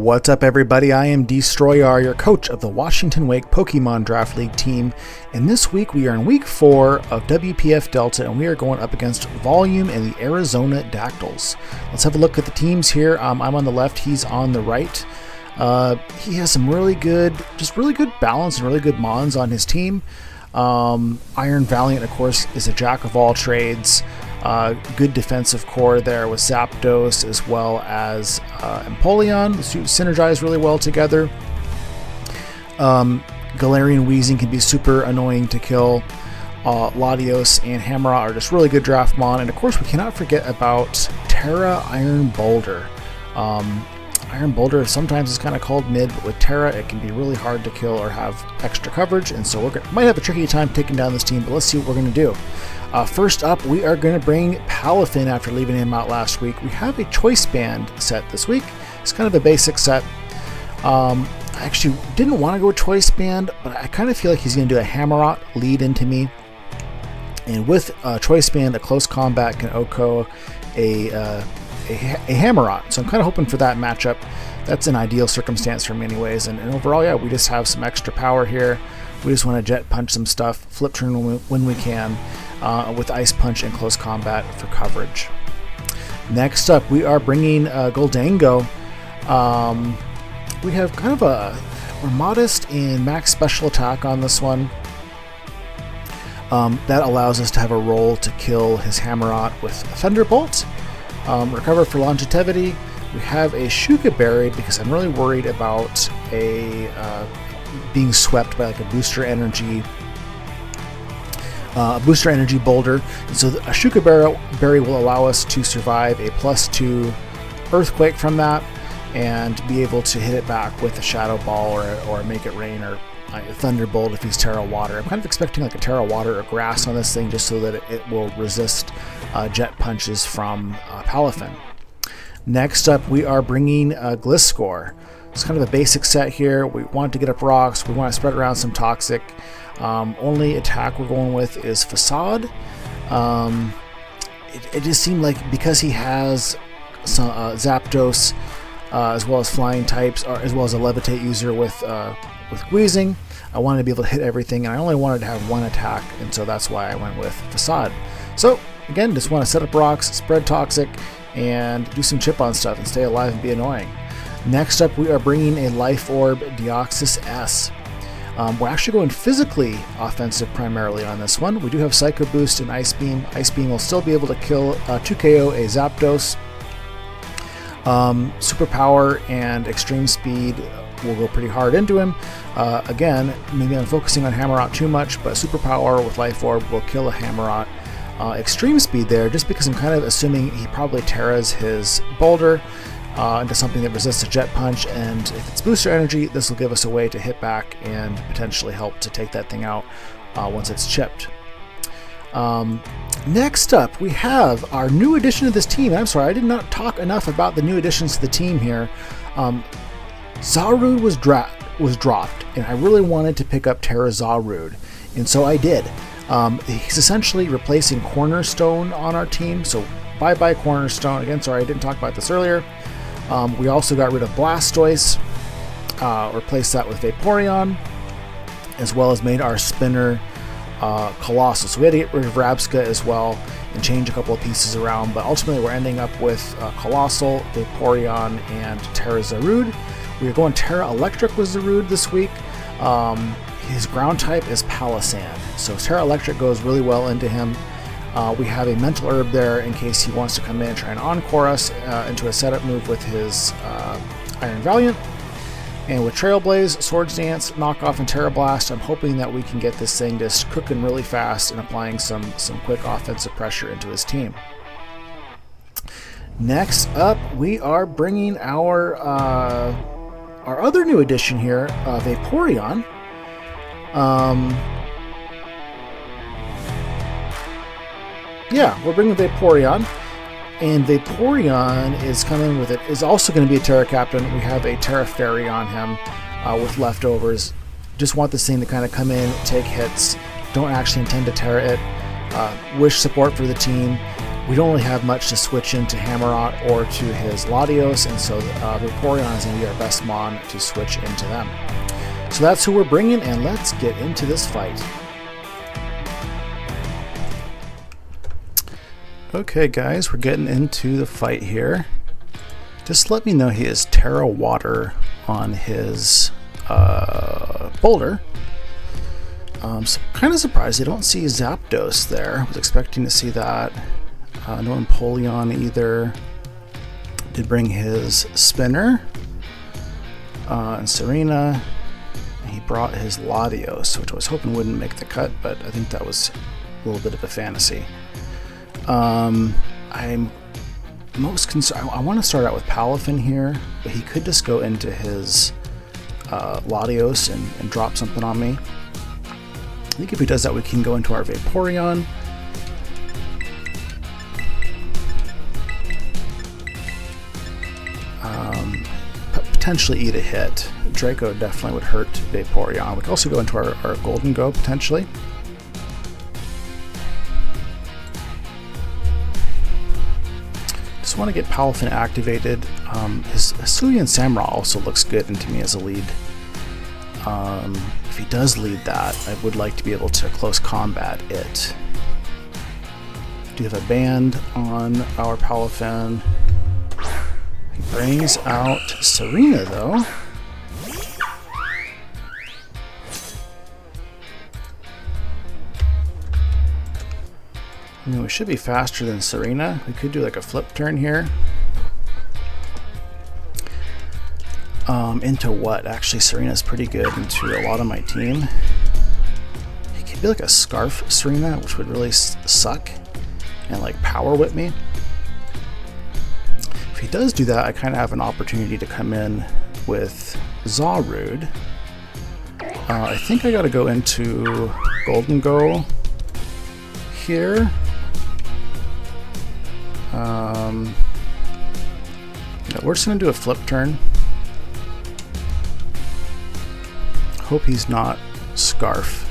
What's up, everybody? I am Destroyer, your coach of the Washington Wake Pokemon Draft League team, and this week we are in week 4 of WPF Delta, and we are going up against Volume and the Arizona Dactyls. Let's have a look at the teams here. I'm on the left, he's on the right. He has some really good balance and really good mons on his team. Iron Valiant, of course, is a jack of all trades. Good defensive core there with Zapdos as well as Empoleon. The two synergize really well together. Galarian Weezing can be super annoying to kill. Latios and Hammerot are just really good draft mon. And of course, we cannot forget about Tera Iron Boulder. Iron Boulder sometimes is kind of called mid, but with Tera, it can be really hard to kill or have extra coverage. And so we might have a tricky time taking down this team, but let's see what we're going to do. First up, we are going to bring Palafin after leaving him out last week. We have a Choice Band set this week. It's kind of a basic set. I actually didn't want to go with Choice Band, but I kind of feel like he's going to do a Hammerot lead into me. And with Choice Band, a close combat can OHKO a Hammerot. So I'm kind of hoping for that matchup. That's an ideal circumstance for me anyways. And overall, yeah, we just have some extra power here. We just want to jet punch some stuff, flip turn when we can, with Ice Punch and close combat for coverage. Next up, we are bringing Goldango. We have kind of we're modest in max special attack on this one. That allows us to have a roll to kill his Hammerot with a Thunderbolt. Recover for longevity. We have a Shuka Berry because I'm really worried about being swept by like a booster energy boulder. And so a Shuka Berry will allow us to survive a +2 Earthquake from that and be able to hit it back with a Shadow Ball or make it rain or a Thunderbolt if he's Terra Water. I'm kind of expecting like a Terra Water or Grass on this thing just so that it will resist jet punches from Palafin. Next up, we are bringing Gliscor. It's kind of a basic set here. We want to get up rocks. We want to spread around some Toxic. Only attack we're going with is Facade. It just seemed like because he has some Zapdos as well as flying types, or as well as a Levitate user with Weezing, I wanted to be able to hit everything, and I only wanted to have one attack, and so that's why I went with Facade. So again, just want to set up rocks, spread Toxic, and do some chip on stuff and stay alive and be annoying. Next up, we are bringing a Life Orb Deoxys S. We're actually going physically offensive primarily on this one. We do have Psycho Boost and Ice Beam. Ice Beam will still be able to kill 2KO a Zapdos. Superpower and Extreme Speed will go pretty hard into him. Again, maybe I'm focusing on Hammerot too much, but Superpower with Life Orb will kill a Hammerot. Extreme Speed there, just because I'm kind of assuming he probably Terras his Boulder into something that resists a Jet Punch, and if it's Booster Energy, this will give us a way to hit back and potentially help to take that thing out once it's chipped. Next up, we have our new addition to this team. I'm sorry, I did not talk enough about the new additions to the team here. Zarude was dropped, and I really wanted to pick up Tera Zarude, and so I did. He's essentially replacing Cornerstone on our team, so bye-bye Cornerstone. Again, sorry, I didn't talk about this earlier. We also got rid of Blastoise, replaced that with Vaporeon, as well as made our spinner Colossal. So we had to get rid of Rabsca as well and change a couple of pieces around, but ultimately we're ending up with Colossal, Vaporeon, and Tera Zarude. We are going Tera Electric with Zarude this week. His ground type is Palisand, so Tera Electric goes really well into him. We have a Mental Herb there in case he wants to come in and try and encore us into a setup move with his Iron Valiant. And with Trailblaze, Swords Dance, Knockoff, and Terra Blast, I'm hoping that we can get this thing just cooking really fast and applying some quick offensive pressure into his team. Next up, we are bringing our other new addition here, Vaporeon. Yeah, we're bringing Vaporeon, and Vaporeon is also going to be a Terra Captain. We have a Terra Fairy on him with leftovers. Just want this thing to kind of come in, take hits. Don't actually intend to Terra it. Wish support for the team. we don't really have much to switch into Hammerot or to his Latios, and so Vaporeon is going to be our best mon to switch into them. So that's who we're bringing, and let's get into this fight. Okay guys, we're getting into the fight here. Just let me know he is Tera Water on his boulder. So kind of surprised I don't see Zapdos there. I was expecting to see that. No Empoleon either. Did bring his Spinner and Serena. He brought his Latios, which I was hoping wouldn't make the cut, but I think that was a little bit of a fantasy. I'm most concerned. I want to start out with Palafin here, but he could just go into his Latios and drop something on me. I think if he does that, we can go into our Vaporeon. Potentially eat a hit. Draco definitely would hurt Vaporeon. We could also go into our Golden Go potentially. Just want to get Palafin activated. His Hisuian Samurott also looks good into me as a lead. If he does lead that, I would like to be able to close combat it. Do have a band on our Palafin. He brings out Serena though. I mean, we should be faster than Serena. We could do like a flip turn here. Into what? Actually, Serena's pretty good into a lot of my team. He could be like a Scarf Serena, which would really suck, and like power whip me. If he does do that, I kind of have an opportunity to come in with Zarude. I think I got to go into Golden Go here. Yeah, we're just going to do a flip turn. Hope he's not Scarf.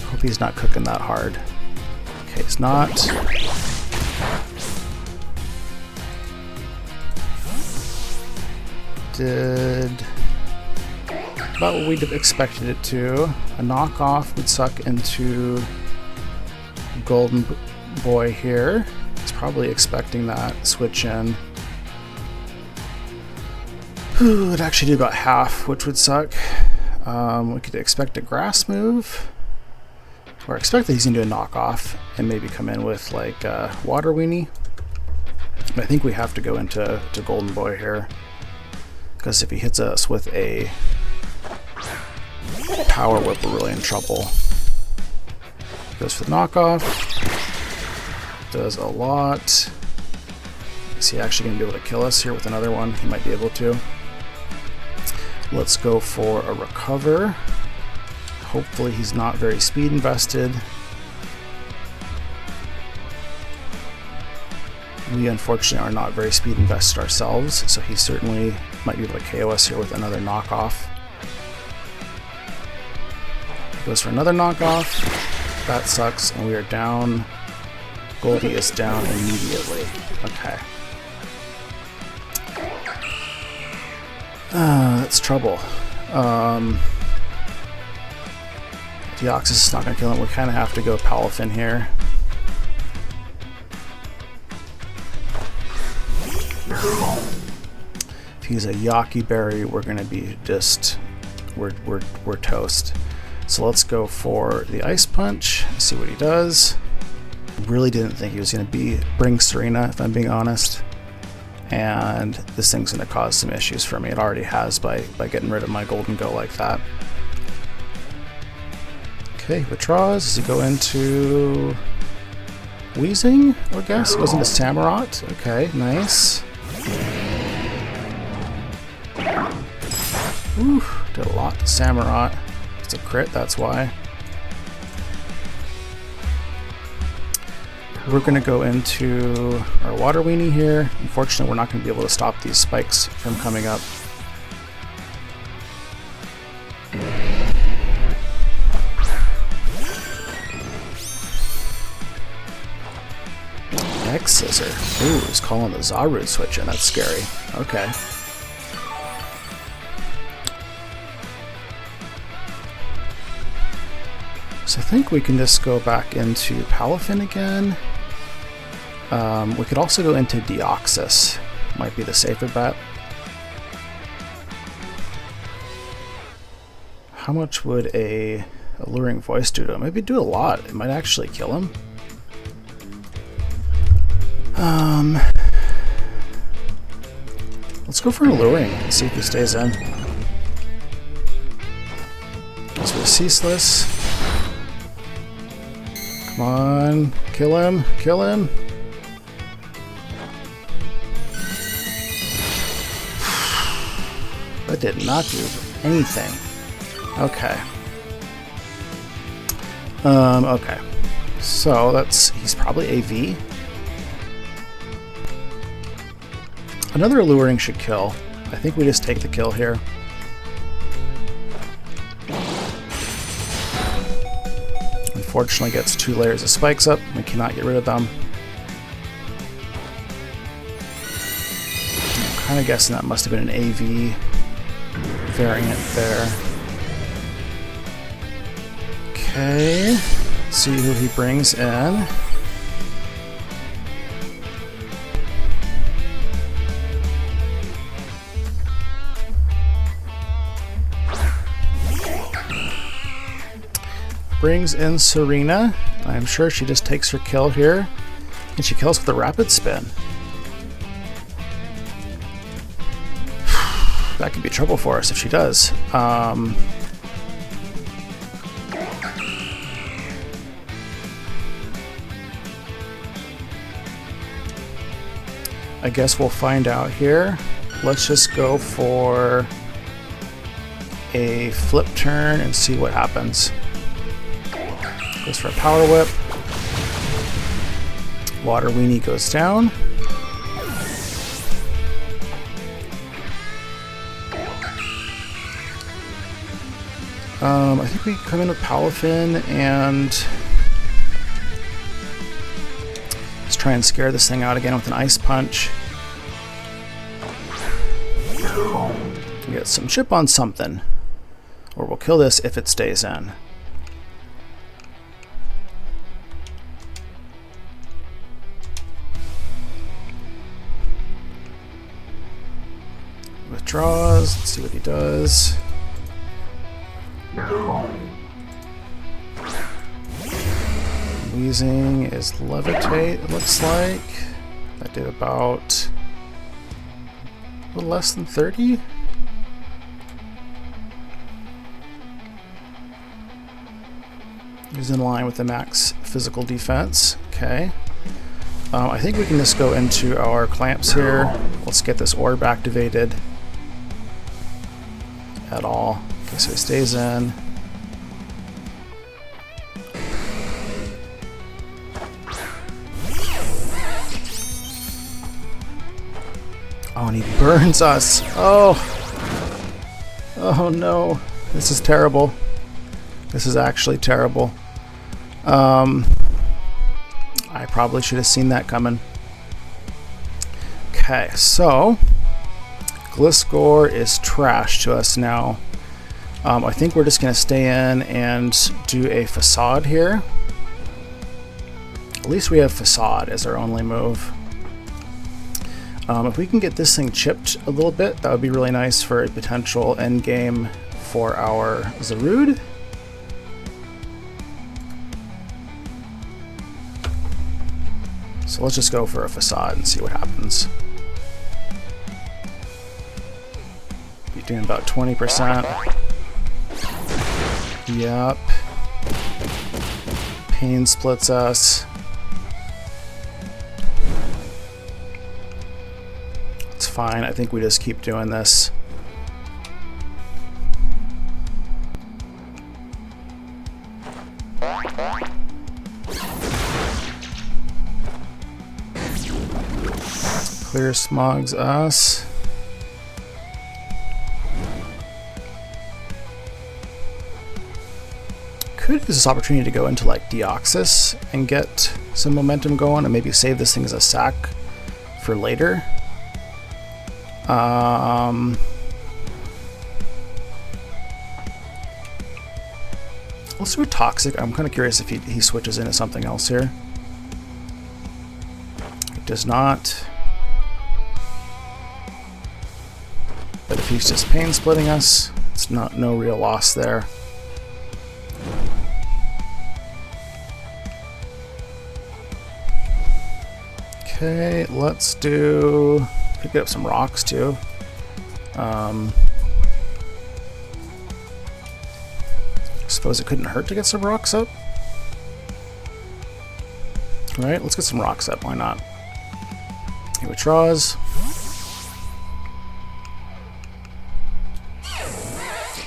Hope he's not cooking that hard. Okay, he's not. Did about what we'd have expected it to. A knockoff would suck into Golden Boy here. He's probably expecting that switch in. It actually did about half, which would suck. We could expect a grass move, or expect that he's gonna do a knockoff and maybe come in with like Water Weenie. But I think we have to go into Golden Boy here, because if he hits us with a Power Whip, we're really in trouble. Goes for the knockoff. Does a lot. Is he actually gonna be able to kill us here with another one? He might be able to. Let's go for a recover. Hopefully he's not very speed invested. We unfortunately are not very speed invested ourselves, so he certainly might be able to KO us here with another knockoff. Goes for another knockoff. That sucks, and we are down. Goldie is down immediately. Okay. That's trouble. Deoxys is not going to kill him. We kind of have to go Palafin here. If he's a Yaki Berry, we're going to be just... We're toast. So let's go for the Ice Punch. See what he does. Really didn't think he was going to bring Serena, if I'm being honest. And this thing's going to cause some issues for me. It already has by getting rid of my Golden Go like that. Okay, withdraws. Does he go into Wheezing, I guess? Goes into Samurott. Okay, nice. Ooh, did a lot to Samurott. It's a crit, that's why. We're going to go into our Water Weenie here. Unfortunately, we're not going to be able to stop these spikes from coming up. X Scissor. Ooh, he's calling the Zarude switch in. That's scary. Okay. So I think we can just go back into Palafin again. We could also go into Deoxys. Might be the safer bet. How much would a Alluring Voice do to him? Maybe do a lot. It might actually kill him. Let's go for an Alluring and see if he stays in. Because we're ceaseless. Come on, kill him, kill him. That did not do anything. Okay. Okay. So he's probably AV. Another Alluring should kill. I think we just take the kill here. Unfortunately gets 2 layers of spikes up. We cannot get rid of them. I'm kind of guessing that must have been an AV variant there. Okay, let's see who he brings in. Brings in Serena. I'm sure she just takes her kill here, and she kills with a rapid spin. That could be trouble for us if she does. I guess we'll find out here. Let's just go for a flip turn and see what happens. Goes for a Power Whip. Water Weenie goes down. I think we come in with Palafin and let's try and scare this thing out again with an Ice Punch. Get some chip on something, or we'll kill this if it stays in. Withdraws, let's see what he does. Wheezing is Levitate, it looks like. That did about a little less than 30. He's in line with the max physical defense. Okay. I think we can just go into our clamps here. Let's get this orb activated at all. Okay, so he stays in. Oh, and he burns us. Oh. Oh no. This is terrible. This is actually terrible. I probably should have seen that coming. Okay, so Gliscor is trash to us now. I think we're just going to stay in and do a Facade here. At least we have Facade as our only move. If we can get this thing chipped a little bit, that would be really nice for a potential endgame for our Zarude. So let's just go for a Facade and see what happens. Be doing about 20%. Yep. Pain splits us. It's fine. I think we just keep doing this. Clear smogs us. could use this opportunity to go into like Deoxys and get some momentum going and maybe save this thing as a sack for later. Let's do a Toxic. I'm kind of curious if he switches into something else here. He does not. But if he's just pain splitting us, it's no real loss there. Okay, let's do. Could get up some rocks too. Suppose it couldn't hurt to get some rocks up. Right, let's get some rocks up. Why not? He withdraws.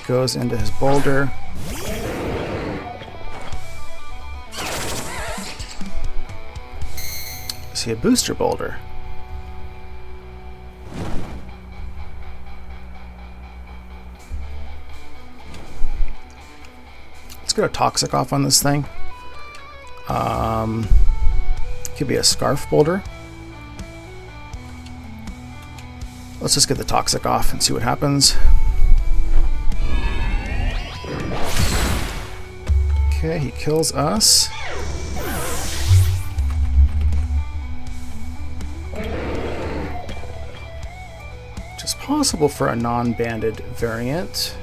Goes into his boulder. Is he a booster boulder? Let's get a Toxic off on this thing. Could be a Scarf boulder. Let's just get the Toxic off and see what happens. Okay, he kills us. Which is possible for a non-banded variant.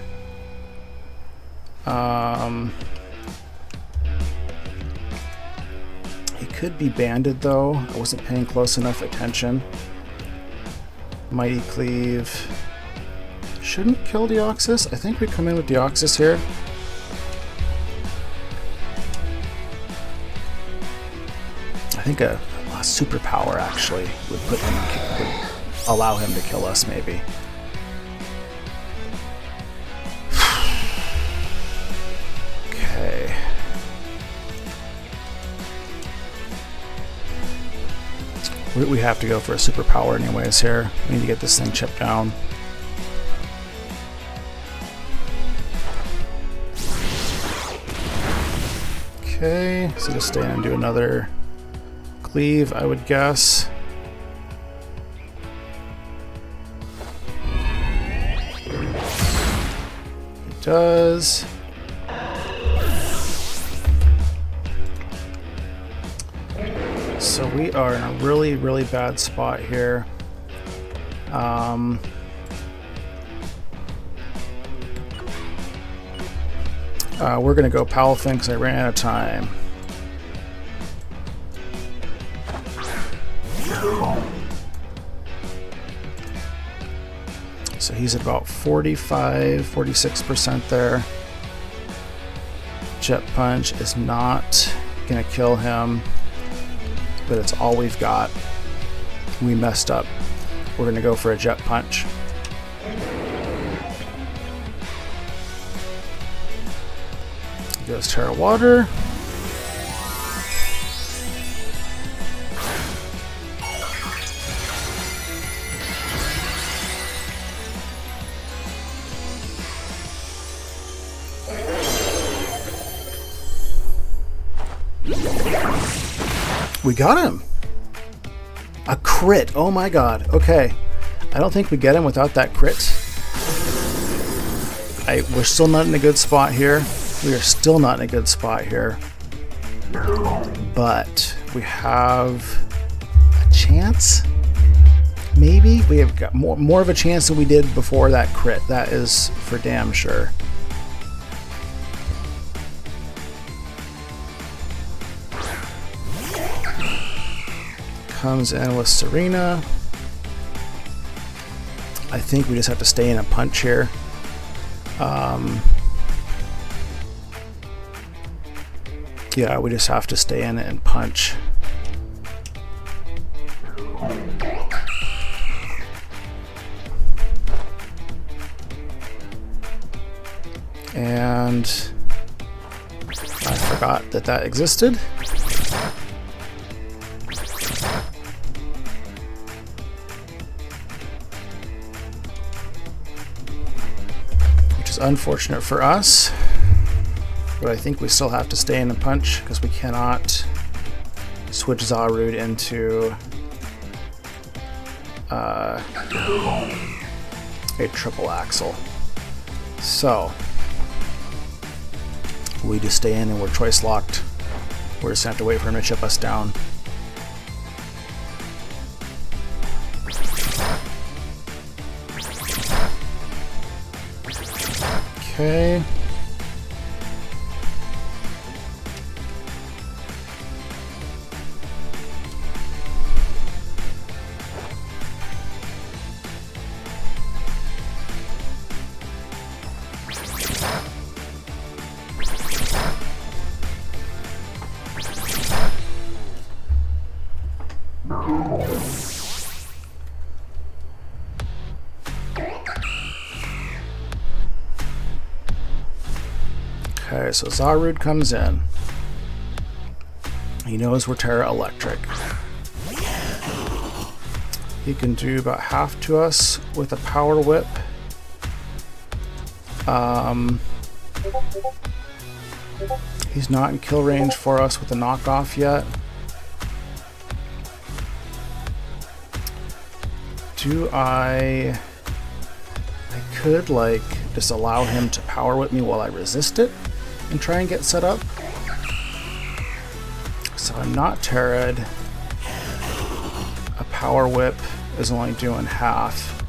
He could be banded though. I wasn't paying close enough attention. Mighty Cleave shouldn't kill Deoxys. I think we come in with Deoxys here. I think a superpower actually would allow him to kill us maybe. Okay. We have to go for a superpower anyways here. We need to get this thing chipped down. Okay, so just stay and do another cleave, I would guess. It does. So we are in a really, really bad spot here. We're gonna go Powelfin because I ran out of time. So he's at about 45-46% there. Jet Punch is not gonna kill him, but it's all we've got. We messed up. We're gonna go for a Jet Punch. Goes Tera Water. We got him! A crit! Oh my god. Okay. I don't think we get him without that crit. We're still not in a good spot here. We are still not in a good spot here. But we have a chance? Maybe? We have got more of a chance than we did before that crit. That is for damn sure. Comes in with Serena. I think we just have to stay in a punch here. Yeah, we just have to stay in it and punch. And I forgot that that existed. Which is unfortunate for us. but I think we still have to stay in and punch because we cannot switch Zarude into a triple axle. So we just stay in and we're choice locked. We're just gonna have to wait for him to chip us down. Okay. Okay, so Zarude comes in. He knows we're Tera Electric. He can do about half to us with a power whip. He's not in kill range for us with a knockoff yet. I could like just allow him to power whip me while I resist it and try and get set up. So I'm not Tera'd. A power whip is only doing half.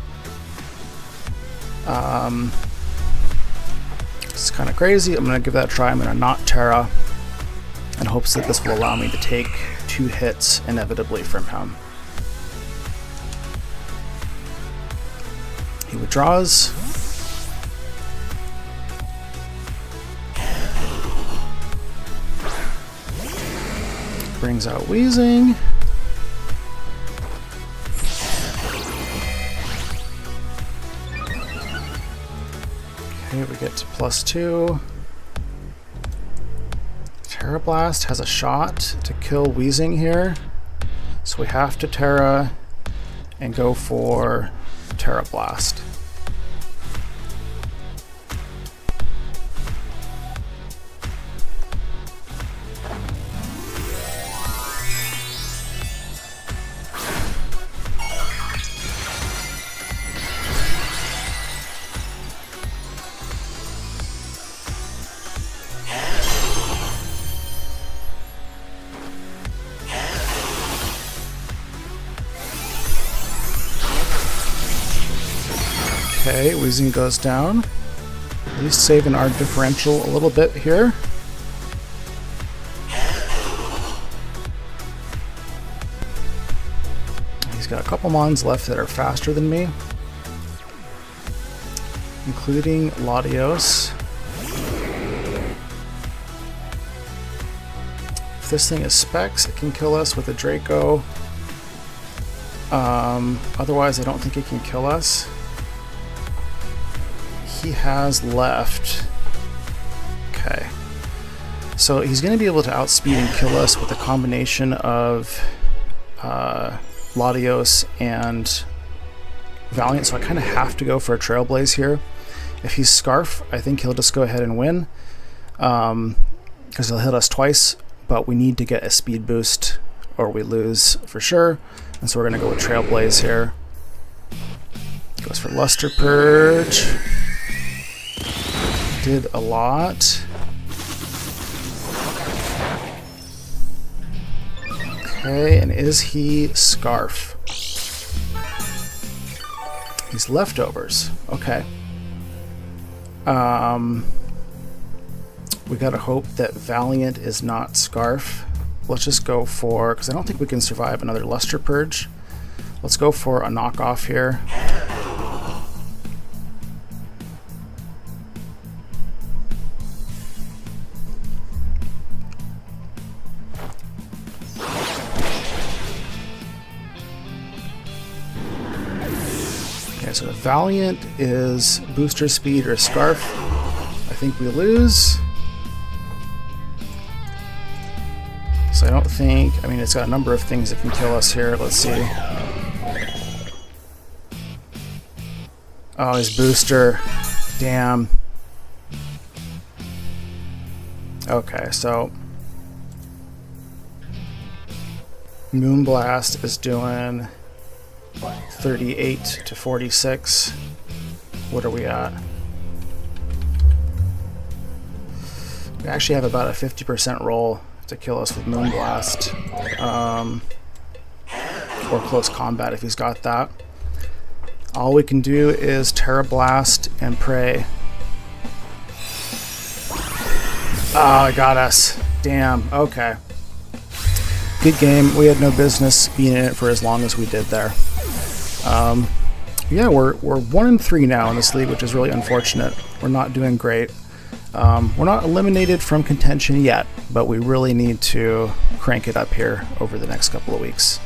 It's kind of crazy. I'm going to give that a try. I'm going to not Tera in hopes that this will allow me to take 2 hits inevitably from him. He withdraws. Brings out Wheezing. Okay, we get to +2. Tera Blast has a shot to kill Wheezing here, so we have to Tera and go for Tera Blast. Okay, Wheezing goes down. At least saving our differential a little bit here. He's got a couple mons left that are faster than me, including Latios. If this thing is Specs, it can kill us with a Draco. Otherwise, I don't think it can kill us. He has left. Okay. So he's going to be able to outspeed and kill us with a combination of Latios and Valiant, so I kind of have to go for a Trailblaze here. If he's Scarf, I think he'll just go ahead and win, because he'll hit us twice, but we need to get a speed boost or we lose for sure, and so we're going to go with Trailblaze here. Goes for Luster Purge. Did a lot. Okay, and is he Scarf? He's Leftovers. Okay. We gotta hope that Valiant is not Scarf. Let's just go for, because I don't think we can survive another Luster Purge. Let's go for a knockoff here. Okay, so if Valiant is booster speed or Scarf, I think we lose. So I don't think, I mean, it's got a number of things that can kill us here. Let's see. Oh, his booster. Damn. Okay, so Moonblast is doing 38 to 46. What are we at? We actually have about a 50% roll to kill us with Moonblast. Or close combat if he's got that. All we can do is Tera Blast and pray. Oh, it got us. Damn, okay. Good game. We had no business being in it for as long as we did there. Yeah, we're 1-3 now in this league, which is really unfortunate. We're not doing great. We're not eliminated from contention yet, but we really need to crank it up here over the next couple of weeks.